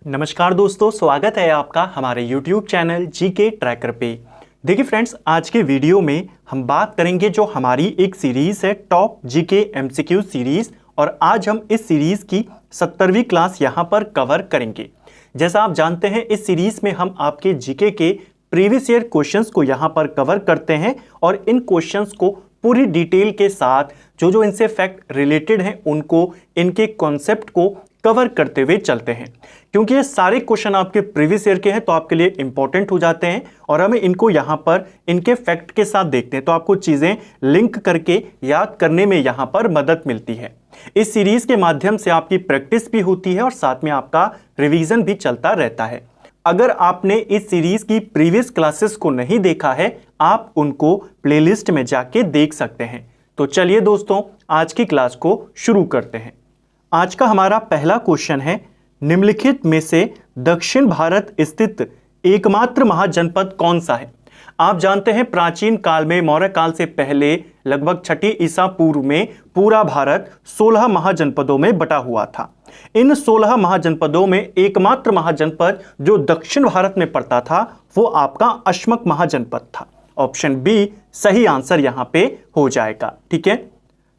नमस्कार दोस्तों, स्वागत है आपका हमारे YouTube चैनल जीके ट्रैकर पे। देखिए फ्रेंड्स, आज के वीडियो में हम बात करेंगे जो हमारी एक सीरीज़ है टॉप जीके एमसीक्यू सीरीज़, और आज हम इस सीरीज़ की 70वीं क्लास यहाँ पर कवर करेंगे। जैसा आप जानते हैं, इस सीरीज़ में हम आपके जीके के प्रीवियस ईयर क्वेश्चंस को यहाँ पर कवर करते हैं और इन क्वेश्चंस को पूरी डिटेल के साथ जो इनसे फैक्ट रिलेटेड हैं उनको, इनके कॉन्सेप्ट को कवर करते हुए चलते हैं। क्योंकि ये सारे क्वेश्चन आपके प्रीवियस ईयर के हैं तो आपके लिए इंपॉर्टेंट हो जाते हैं और हमें इनको यहाँ पर इनके फैक्ट के साथ देखते हैं तो आपको चीज़ें लिंक करके याद करने में यहाँ पर मदद मिलती है। इस सीरीज के माध्यम से आपकी प्रैक्टिस भी होती है और साथ में आपका रिवीजन भी चलता रहता है। अगर आपने इस सीरीज की प्रीवियस क्लासेस को नहीं देखा है, आप उनको प्लेलिस्ट में जाके देख सकते हैं। तो चलिए दोस्तों, आज की क्लास को शुरू करते हैं। आज का हमारा पहला क्वेश्चन है, निम्नलिखित में से दक्षिण भारत स्थित एकमात्र महाजनपद कौन सा है? आप जानते हैं प्राचीन काल में, मौर्य काल से पहले लगभग 6ठी ईसा पूर्व में पूरा भारत 16 महाजनपदों में बटा हुआ था। इन 16 महाजनपदों में एकमात्र महाजनपद जो दक्षिण भारत में पड़ता था वो आपका अश्मक महाजनपद था। ऑप्शन बी सही आंसर यहां पे हो जाएगा। ठीक है,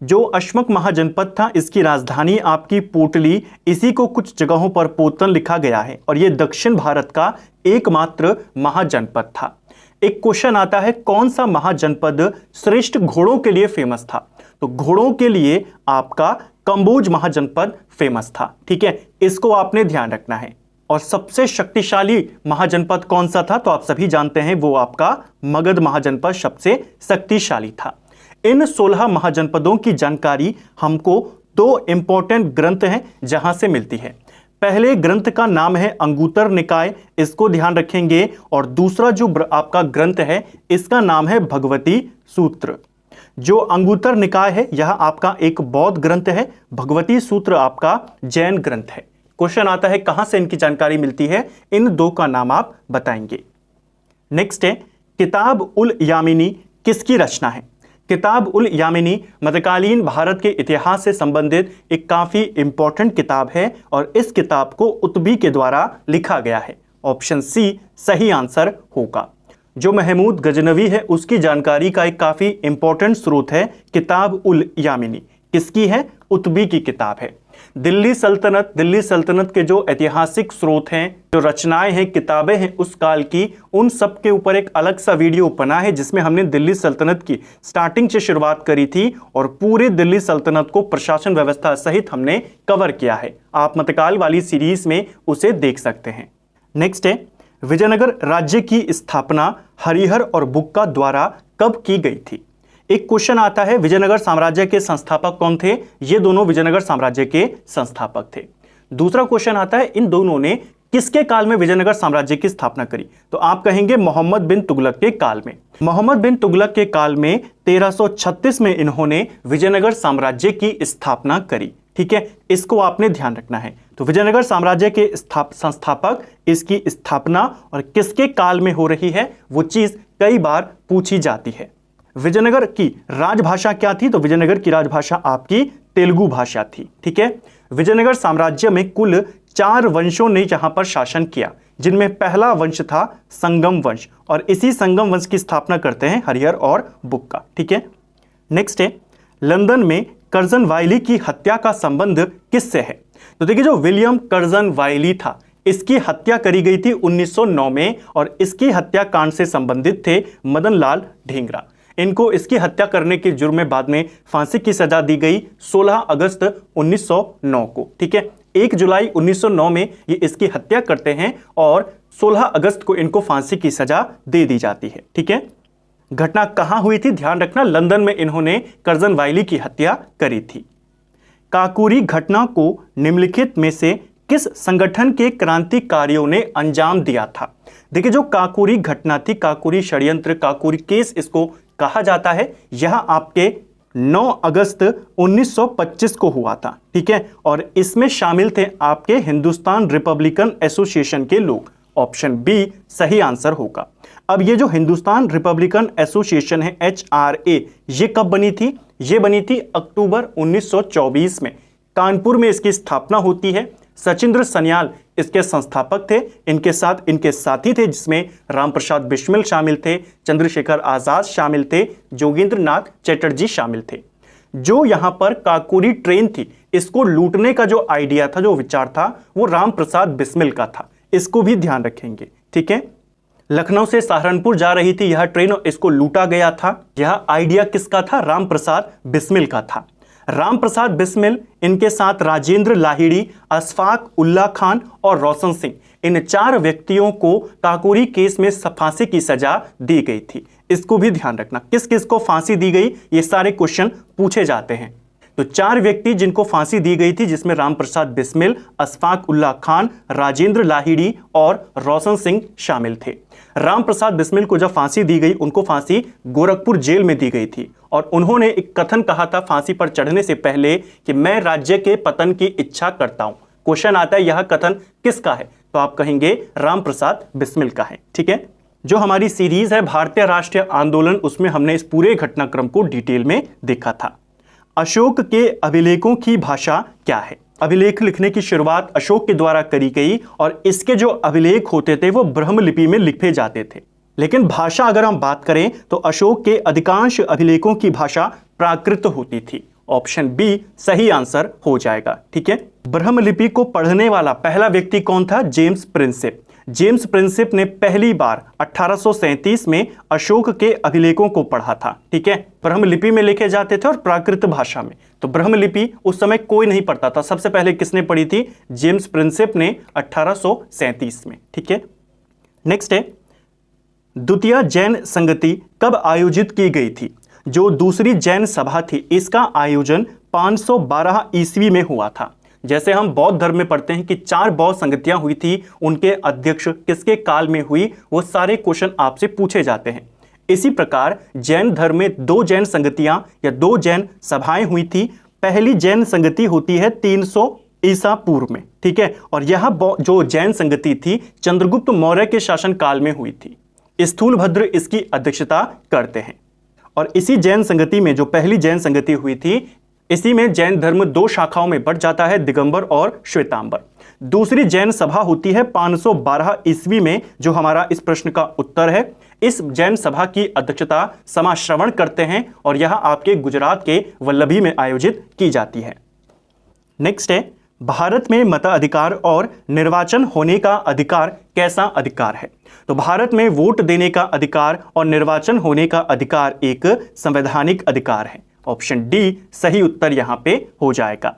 जो अश्मक महाजनपद था इसकी राजधानी आपकी पोटली, इसी को कुछ जगहों पर पोतन लिखा गया है और यह दक्षिण भारत का एकमात्र महाजनपद था। एक क्वेश्चन आता है, कौन सा महाजनपद श्रेष्ठ घोड़ों के लिए फेमस था? तो घोड़ों के लिए आपका कंबोज महाजनपद फेमस था। ठीक है, इसको आपने ध्यान रखना है। और सबसे शक्तिशाली महाजनपद कौन सा था? तो आप सभी जानते हैं वो आपका मगध महाजनपद सबसे शक्तिशाली था। इन 16 महाजनपदों की जानकारी हमको 2 इंपॉर्टेंट ग्रंथ हैं जहां से मिलती है। पहले ग्रंथ का नाम है अंगुतर निकाय, इसको ध्यान रखेंगे, और दूसरा जो आपका ग्रंथ है इसका नाम है भगवती सूत्र। जो अंगुतर निकाय है यह आपका एक बौद्ध ग्रंथ है, भगवती सूत्र आपका जैन ग्रंथ है। क्वेश्चन आता है कहां से इनकी जानकारी मिलती है, इन 2 का नाम आप बताएंगे। नेक्स्ट है, किताब उल यामिनी किसकी रचना है? किताब उल यामिनी मध्यकालीन भारत के इतिहास से संबंधित एक काफी इंपॉर्टेंट किताब है और इस किताब को उतबी के द्वारा लिखा गया है। ऑप्शन सी सही आंसर होगा। जो महमूद गजनवी है उसकी जानकारी का एक काफी इंपॉर्टेंट स्रोत है किताब उल यामिनी। किसकी है? उतबी की किताब है। दिल्ली सल्तनत के जो ऐतिहासिक स्रोत हैं, जो रचनाएं हैं, किताबें हैं उस काल की, उन सब के ऊपर एक अलग सा वीडियो बना है जिसमें हमने दिल्ली सल्तनत की स्टार्टिंग से शुरुआत करी थी और पूरे दिल्ली सल्तनत को प्रशासन व्यवस्था सहित हमने कवर किया है। आप मध्यकाल वाली सीरीज में उसे देख सकते हैं। नेक्स्ट है, विजयनगर राज्य की स्थापना हरिहर और बुक्का द्वारा कब की गई थी? एक क्वेश्चन आता है, विजयनगर साम्राज्य के संस्थापक कौन थे? ये दोनों विजयनगर साम्राज्य के संस्थापक थे। दूसरा क्वेश्चन आता है, इन दोनों ने किसके काल में विजयनगर साम्राज्य की स्थापना करी? तो आप कहेंगे मोहम्मद बिन तुगलक के काल में। मोहम्मद बिन तुगलक के काल में 1336 में इन्होंने विजयनगर साम्राज्य की स्थापना करी। ठीक है, इसको आपने ध्यान रखना है। तो विजयनगर साम्राज्य के संस्थापक, इसकी स्थापना और किसके काल में हो रही है वो चीज कई बार पूछी जाती है। विजयनगर की राजभाषा क्या थी? तो विजयनगर की राजभाषा आपकी तेलुगु भाषा थी। ठीक है, विजयनगर साम्राज्य में कुल 4 वंशों ने यहां पर शासन किया, जिनमें पहला वंश था संगम वंश और इसी संगम वंश की स्थापना करते हैं हरिहर और बुक्का। ठीक है, नेक्स्ट है, लंदन में कर्जन वायली की हत्या का संबंध किससे है? तो देखिए, जो विलियम कर्जन वायली था इसकी हत्या करी गई थी 1909 में और इसकी हत्याकांड से संबंधित थे मदन लाल ढींगरा। इनको इसकी हत्या करने के जुर्म में बाद में फांसी की सजा दी गई 16 अगस्त 1909 को। ठीक है, 1 जुलाई 1909 में ये इसकी हत्या करते हैं और 16 अगस्त को इनको फांसी की सजा दे दी जाती है। ठीक है, घटना कहां हुई थी? ध्यान रखना, लंदन में इन्होंने कर्जन वायली की हत्या करी थी। काकोरी घटना को निम्नलिखित में से किस संगठन के क्रांतिकारियों ने अंजाम दिया था? देखिए, जो काकोरी घटना थी, काकोरी षड्यंत्र, काकोरी केस इसको कहा जाता है, यह आपके 9 अगस्त 1925 को हुआ था। ठीक है, और इसमें शामिल थे आपके हिंदुस्तान रिपब्लिकन एसोसिएशन के लोग। ऑप्शन बी सही आंसर होगा। अब ये जो हिंदुस्तान रिपब्लिकन एसोसिएशन है HRA, ये कब बनी थी? ये बनी थी अक्टूबर 1924 में। कानपुर में इसकी स्थापना होती है। सचिंद्र सन्याल इसके संस्थापक थे। इनके साथ इनके साथी थे जिसमें रामप्रसाद बिस्मिल शामिल थे, चंद्रशेखर आजाद शामिल थे, जोगेंद्र नाथ चटर्जी शामिल थे। जो यहां पर काकोरी ट्रेन थी, इसको लूटने का जो आइडिया था, जो विचार था, वो रामप्रसाद बिस्मिल का था। इसको भी ध्यान रखेंगे, ठीक है। लखनऊ से सहारनपुर जा रही थी यह ट्रेन और इसको लूटा गया था। यह आइडिया किसका था? रामप्रसाद बिस्मिल का था। रामप्रसाद बिस्मिल, इनके साथ राजेंद्र लाहिड़ी, अशफाक उल्ला खान और रोशन सिंह, इन 4 व्यक्तियों को काकोरी केस में फांसी की सजा दी गई थी। इसको भी ध्यान रखना, किस किस को फांसी दी गई, ये सारे क्वेश्चन पूछे जाते हैं। तो 4 व्यक्ति जिनको फांसी दी गई थी, जिसमें रामप्रसाद बिस्मिल, अशफाक उल्ला खान, राजेंद्र लाहिड़ी और रोशन सिंह शामिल थे। रामप्रसाद बिस्मिल को जब फांसी दी गई, उनको फांसी गोरखपुर जेल में दी गई थी और उन्होंने एक कथन कहा था फांसी पर चढ़ने से पहले कि मैं राज्य के पतन की इच्छा करता हूं। क्वेश्चन आता है यह कथन किसका है? तो आप कहेंगे रामप्रसाद बिस्मिल का है, ठीक है। जो हमारी सीरीज है भारतीय राष्ट्रीय आंदोलन, उसमें हमने इस पूरे घटनाक्रम को डिटेल में देखा था। अशोक के अभिलेखों की भाषा क्या है? अभिलेख लिखने की शुरुआत अशोक के द्वारा करी गई और इसके जो अभिलेख होते थे वो ब्रह्म लिपि में लिखे जाते थे। लेकिन भाषा अगर हम बात करें तो अशोक के अधिकांश अभिलेखों की भाषा प्राकृत होती थी। ऑप्शन बी सही आंसर हो जाएगा, ठीक है। ब्रह्म लिपि को पढ़ने वाला पहला व्यक्ति कौन था? James Prinsep. जेम्स प्रिंसेप ने पहली बार 1837 में अशोक के अभिलेखों को पढ़ा था, ठीक है। ब्रह्म लिपि में लिखे जाते थे और प्राकृत भाषा में। तो ब्रह्म लिपि उस समय कोई नहीं पढ़ता था। सबसे पहले किसने पढ़ी थी? जेम्स प्रिंसेप ने 1837 में, ठीक है। नेक्स्ट है, द्वितीय जैन संगति कब आयोजित की गई थी? जो दूसरी जैन सभा थी, इसका आयोजन 512 ईस्वी में हुआ था। जैसे हम बौद्ध धर्म में पढ़ते हैं कि 4 बौद्ध संगतियां हुई थी, उनके अध्यक्ष किसके काल में हुई, वो सारे क्वेश्चन आपसे पूछे जाते हैं। इसी प्रकार जैन धर्म में 2 जैन संगतियां या 2 जैन सभाएं हुई थी। पहली जैन संगति होती है 300 ईसा पूर्व में, ठीक है। और यह जो जैन संगति थी चंद्रगुप्त मौर्य के शासन काल में हुई थी। स्थूलभद्र इसकी अध्यक्षता करते हैं। और इसी जैन संगति में जो पहली जैन संगति हुई थी, इसी में जैन धर्म 2 शाखाओं में बढ़ जाता है, दिगंबर और श्वेतांबर। दूसरी जैन सभा होती है 512 ईस्वी में, जो हमारा इस प्रश्न का उत्तर है। इस जैन सभा की अध्यक्षता समाश्रवण करते हैं और यह आपके गुजरात के वल्लभी में आयोजित की जाती है। नेक्स्ट है, भारत में मताधिकार और निर्वाचन होने का अधिकार कैसा अधिकार है? तो भारत में वोट देने का अधिकार और निर्वाचन होने का अधिकार एक संवैधानिक अधिकार है। ऑप्शन डी सही उत्तर यहां पे हो जाएगा।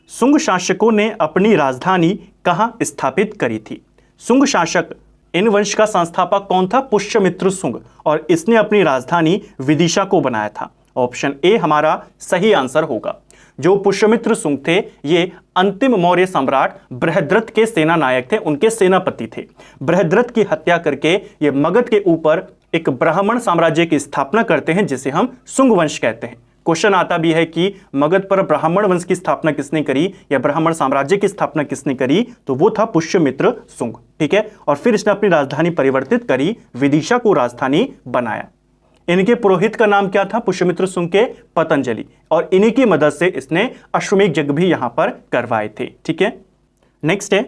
शुंग शासकों ने अपनी राजधानी कहां स्थापित करी थी? शुंग शासक, इन वंश का संस्थापक कौन था? पुष्यमित्र शुंग, और इसने अपनी राजधानी विदिशा को बनाया था। ऑप्शन ए हमारा सही आंसर होगा। जो पुष्यमित्र शुंग थे, ये अंतिम मौर्य सम्राट बृहद्रथ के सेना नायक थे, उनके सेनापति थे। बृहद्रथ की हत्या करके ये मगध के ऊपर एक ब्राह्मण साम्राज्य की स्थापना करते हैं, जिसे हम शुंग वंश कहते हैं। क्वेश्चन आता भी है कि मगध पर ब्राह्मण वंश की स्थापना किसने करी या ब्राह्मण साम्राज्य की स्थापना किसने करी? तो वो था पुष्यमित्र शुंग, ठीक है। और फिर इसने अपनी राजधानी परिवर्तित करी, विदिशा को राजधानी बनाया। इनके पुरोहित का नाम क्या था? पुष्यमित्र शुंग के पतंजलि, और इन्हीं की मदद से इसने अश्वमेध यज्ञ भी यहां पर करवाए थे, ठीक है। नेक्स्ट है,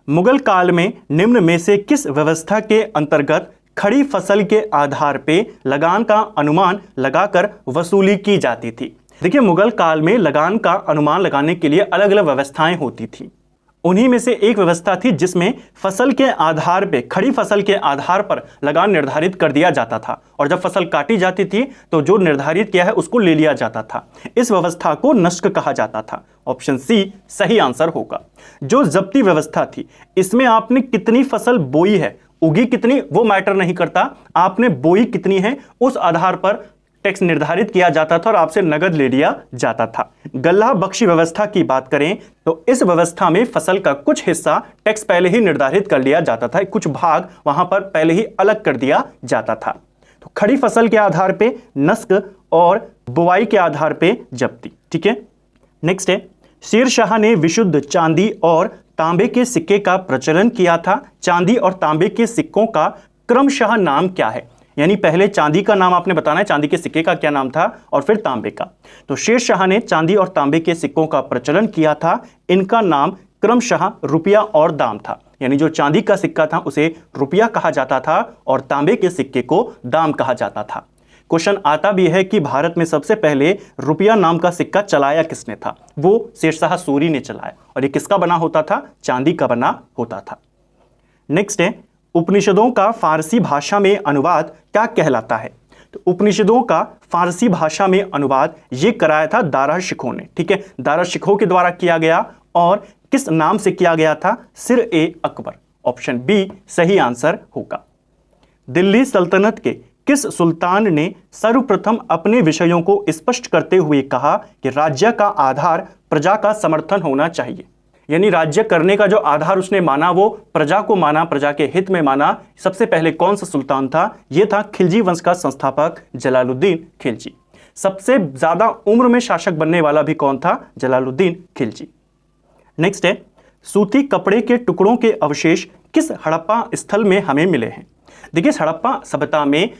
मुगल काल में निम्न में से किस व्यवस्था के अंतर्गत खड़ी फसल के आधार पे लगान का अनुमान लगाकर वसूली की जाती थी? देखिए, मुगल काल में लगान का अनुमान लगाने के लिए अलग अलग व्यवस्थाएं होती थी। उन्हीं में से एक व्यवस्था थी जिसमें फसल के आधार पे, खड़ी फसल के आधार पर लगान निर्धारित कर दिया जाता था, और जब फसल काटी जाती थी तो जो निर्धारित किया है उसको ले लिया जाता था। इस व्यवस्था को नस्क कहा जाता था। ऑप्शन सी सही आंसर होगा। जो जब्ती व्यवस्था थी, इसमें आपने कितनी फसल बोई है, उगी कितनी, वो मैटर नहीं करता, आपने बोई कितनी है उस आधार पर टैक्स निर्धारित किया जाता था और आपसे नगद ले लिया जाता था। गल्ला बख्शी व्यवस्था की बात करें तो इस व्यवस्था में फसल का कुछ हिस्सा टैक्स पहले ही निर्धारित कर लिया जाता था, कुछ भाग वहां पर पहले ही अलग कर दिया जाता था। तो खड़ी फसल के आधार पे नस्क और बुआई के आधार पे जब्ती, ठीक है। नेक्स्ट है, शेर शाह ने विशुद्ध चांदी और तांबे के सिक्के का प्रचलन किया था। चांदी और तांबे के सिक्कों का क्रमशः नाम क्या है? यानी पहले चांदी का नाम आपने बताना है, चांदी के सिक्के का क्या नाम था, और फिर तांबे का। तो शेर शाह ने चांदी और तांबे के सिक्कों का प्रचलन किया था। इनका नाम क्रमशः रुपया और दाम था। यानी जो चांदी का सिक्का था उसे रुपया कहा जाता था और तांबे के सिक्के को दाम कहा जाता था। क्वेश्चन आता भी है कि भारत में सबसे पहले रुपया नाम का सिक्का चलाया किसने था? वो शेरशाह सूरी ने चलाया और ये किसका बना होता था? चांदी का बना होता था। नेक्स्ट है, उपनिषदों का फारसी भाषा में अनुवाद क्या कहलाता है? तो उपनिषदों का फारसी भाषा में अनुवाद ये कराया था दारा शिकोह ने। ठीक है, दारा शिकोह के द्वारा किया गया और किस नाम से किया गया था? सिर-ए-अकबर। ऑप्शन बी सही आंसर होगा। दिल्ली सल्तनत के किस सुल्तान ने सर्वप्रथम अपने विषयों को स्पष्ट करते हुए कहा कि राज्य का आधार प्रजा का समर्थन होना चाहिए? यानी राज्य करने का जो आधार उसने माना वो प्रजा को माना, प्रजा के हित में माना। सबसे पहले कौन सा सुल्तान था? ये था खिलजी वंश का संस्थापक जलालुद्दीन खिलजी। सबसे ज्यादा उम्र में शासक बनने वाला भी कौन था? जलालुद्दीन खिलजी। नेक्स्ट है, सूती कपड़े के टुकड़ों के अवशेष किस हड़प्पा स्थल में हमें मिले हैं? देखिए, हड़प्पा सभ्यता में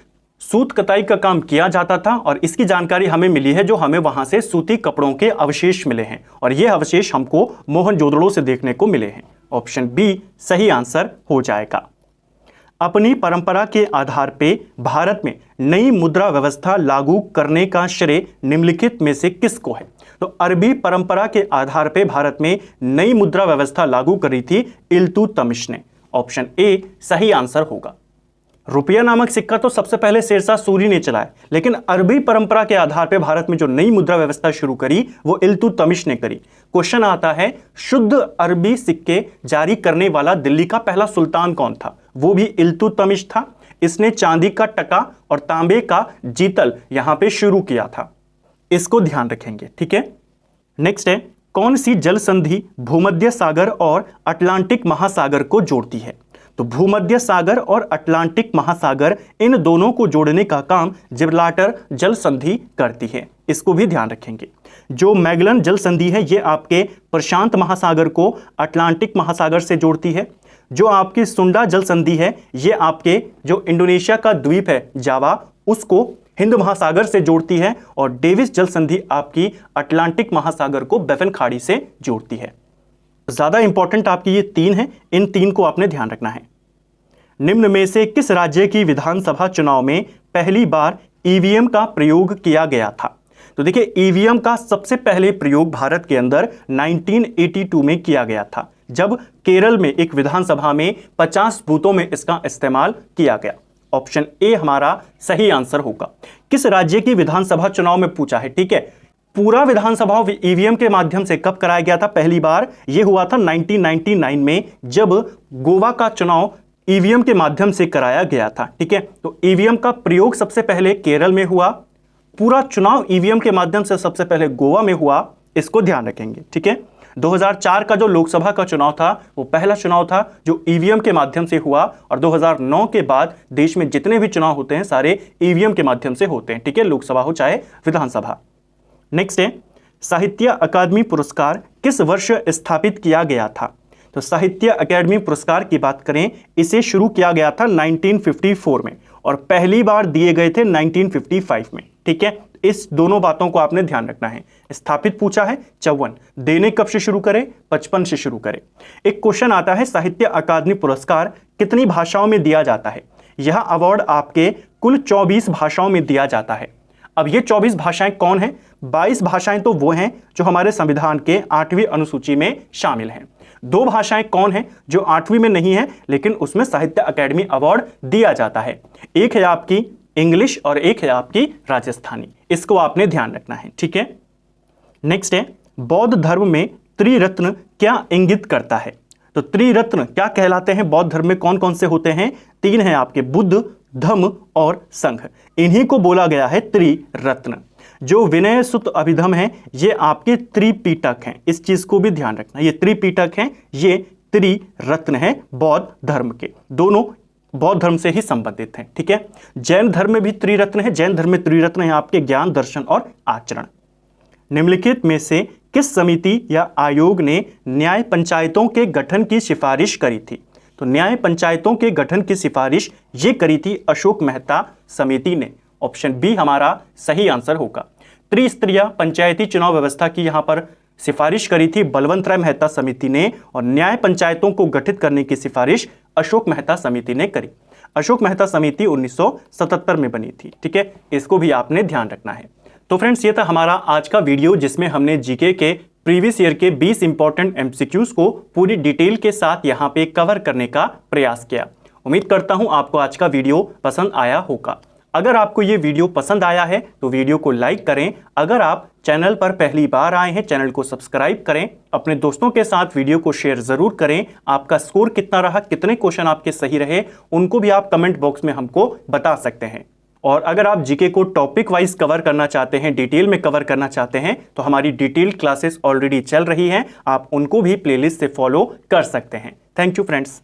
सूत कताई का काम किया जाता था और इसकी जानकारी हमें मिली है जो हमें वहां से सूती कपड़ों के अवशेष मिले हैं और ये अवशेष हमको मोहनजोदड़ो से देखने को मिले हैं। ऑप्शन बी सही आंसर हो जाएगा। अपनी परंपरा के आधार पे भारत में नई मुद्रा व्यवस्था लागू करने का श्रेय निम्नलिखित में से किसको है? तो अरबी परंपरा के आधार पे भारत में नई मुद्रा व्यवस्था लागू करी थी इल्तुतमिश ने। ऑप्शन ए सही आंसर होगा। रुपया नामक सिक्का तो सबसे पहले शेरशाह सूरी ने चलाया, लेकिन अरबी परंपरा के आधार पर भारत में जो नई मुद्रा व्यवस्था शुरू करी वो इल्तुतमिश ने करी। क्वेश्चन आता है, शुद्ध अरबी सिक्के जारी करने वाला दिल्ली का पहला सुल्तान कौन था? वो भी इल्तुतमिश था। इसने चांदी का टका और तांबे का जीतल यहां पे शुरू किया था, इसको ध्यान रखेंगे। ठीक है, नेक्स्ट है, कौन सी जल संधि भूमध्य सागर और अटलांटिक महासागर को जोड़ती है? तो भूमध्य सागर और अटलांटिक महासागर इन दोनों को जोड़ने का काम जिब्राल्टर जल संधि करती है, इसको भी ध्यान रखेंगे। जो मैगलन जल संधि है ये आपके प्रशांत महासागर को अटलांटिक महासागर से जोड़ती है। जो आपकी सुंडा जल संधि है ये आपके जो इंडोनेशिया का द्वीप है जावा उसको हिंद महासागर से जोड़ती है और डेविस जल संधि आपकी अटलांटिक महासागर को बैफन खाड़ी से जोड़ती है। ज्यादा इंपॉर्टेंट आपकी ये तीन है, इन तीन को आपने ध्यान रखना है। निम्न में से किस राज्य की विधानसभा चुनाव में पहली बार ईवीएम का प्रयोग किया गया था? तो देखिए, ईवीएम का सबसे पहले प्रयोग भारत के अंदर 1982 में किया गया था, जब केरल में एक विधानसभा में 50 बूथों में इसका इस्तेमाल किया गया। ऑप्शन ए हमारा सही आंसर होगा। किस राज्य की विधानसभा चुनाव में पूछा है? ठीक है, पूरा विधानसभा ईवीएम के माध्यम से कब कराया गया था पहली बार? यह हुआ था 1999 में, जब गोवा का चुनाव ईवीएम के माध्यम से कराया गया था। ठीक है, तो ईवीएम का प्रयोग सबसे पहले केरल में हुआ, पूरा चुनाव ईवीएम के माध्यम से सबसे पहले गोवा में हुआ, इसको ध्यान रखेंगे। ठीक है, 2004 का जो लोकसभा का चुनाव था वो पहला चुनाव था जो ईवीएम के माध्यम से हुआ और 2009 के बाद देश में जितने भी चुनाव होते हैं सारे ईवीएम के माध्यम से होते हैं। ठीक है, लोकसभा हो चाहे विधानसभा। नेक्स्ट है, साहित्य अकादमी पुरस्कार किस वर्ष स्थापित किया गया था? तो साहित्य अकादमी पुरस्कार की बात करें, इसे शुरू किया गया था 1954 में और पहली बार दिए गए थे 1955 में। ठीक है, इस दोनों बातों को आपने ध्यान रखना है। स्थापित पूछा है 54, देने कब से शुरू करें? 55 से शुरू करें। एक क्वेश्चन आता है, साहित्य अकादमी पुरस्कार कितनी भाषाओं में दिया जाता है? यह अवार्ड आपके कुल 24 भाषाओं में दिया जाता है। अब ये 24 भाषाएं कौन हैं? 22 भाषाएं तो वो हैं जो हमारे संविधान के 8वीं अनुसूची में शामिल हैं। 2 भाषाएं कौन हैं जो 8वीं में नहीं है लेकिन उसमें साहित्य अकादमी अवार्ड दिया जाता है? एक है आपकी इंग्लिश और एक है आपकी राजस्थानी, इसको आपने ध्यान रखना है। ठीक है, नेक्स्ट है, बौद्ध धर्म में त्रिरत्न क्या इंगित करता है? तो त्रिरत्न क्या कहलाते हैं? बौद्ध धर्म में कौन कौन से होते हैं? 3 हैं आपके, बुद्ध, धम्म और संघ, इन्हीं को बोला गया है त्रिरत्न। जो विनय सुत्त अभिधम है ये आपके त्रिपीटक हैं, इस चीज को भी ध्यान रखना। ये त्रिपीटक हैं, ये त्रिरत्न है बौद्ध धर्म के, दोनों बौद्ध धर्म से ही संबंधित हैं। ठीक है, जैन धर्म में भी त्रिरत्न है, जैन धर्म में त्रिरत्न है आपके ज्ञान, दर्शन और आचरण। निम्नलिखित में से किस समिति या आयोग ने न्याय पंचायतों के गठन की सिफारिश करी थी? तो न्याय पंचायतों के गठन की सिफारिश ये करी थी अशोक मेहता समिति ने। ऑप्शन बी हमारा सही आंसर होगा। त्रिस्तरीय पंचायती चुनाव व्यवस्था की यहाँ पर सिफारिश करी थी बलवंत राय मेहता समिति ने और न्याय पंचायतों को गठित करने की सिफारिश अशोक मेहता समिति ने करी। अशोक मेहता समिति 1977 में बनी थी। ठीक है, इसको भी आपने ध्यान रखना है। तो फ्रेंड्स, ये था हमारा आज का वीडियो जिसमें हमने जीके के प्रीवियस ईयर के 20 इंपॉर्टेंट एमसीक्यूज को पूरी डिटेल के साथ यहाँ पे कवर करने का प्रयास किया। उम्मीद करता हूँ आपको आज का वीडियो पसंद आया होगा। अगर आपको ये वीडियो पसंद आया है तो वीडियो को लाइक करें। अगर आप चैनल पर पहली बार आए हैं, चैनल को सब्सक्राइब करें। अपने दोस्तों के साथ वीडियो को शेयर जरूर करें। आपका स्कोर कितना रहा, कितने क्वेश्चन आपके सही रहे, उनको भी आप कमेंट बॉक्स में हमको बता सकते हैं। और अगर आप जीके को टॉपिक वाइज कवर करना चाहते हैं, डिटेल में कवर करना चाहते हैं, तो हमारी डिटेल क्लासेस ऑलरेडी चल रही हैं। आप उनको भी प्लेलिस्ट से फॉलो कर सकते हैं। Thank you friends.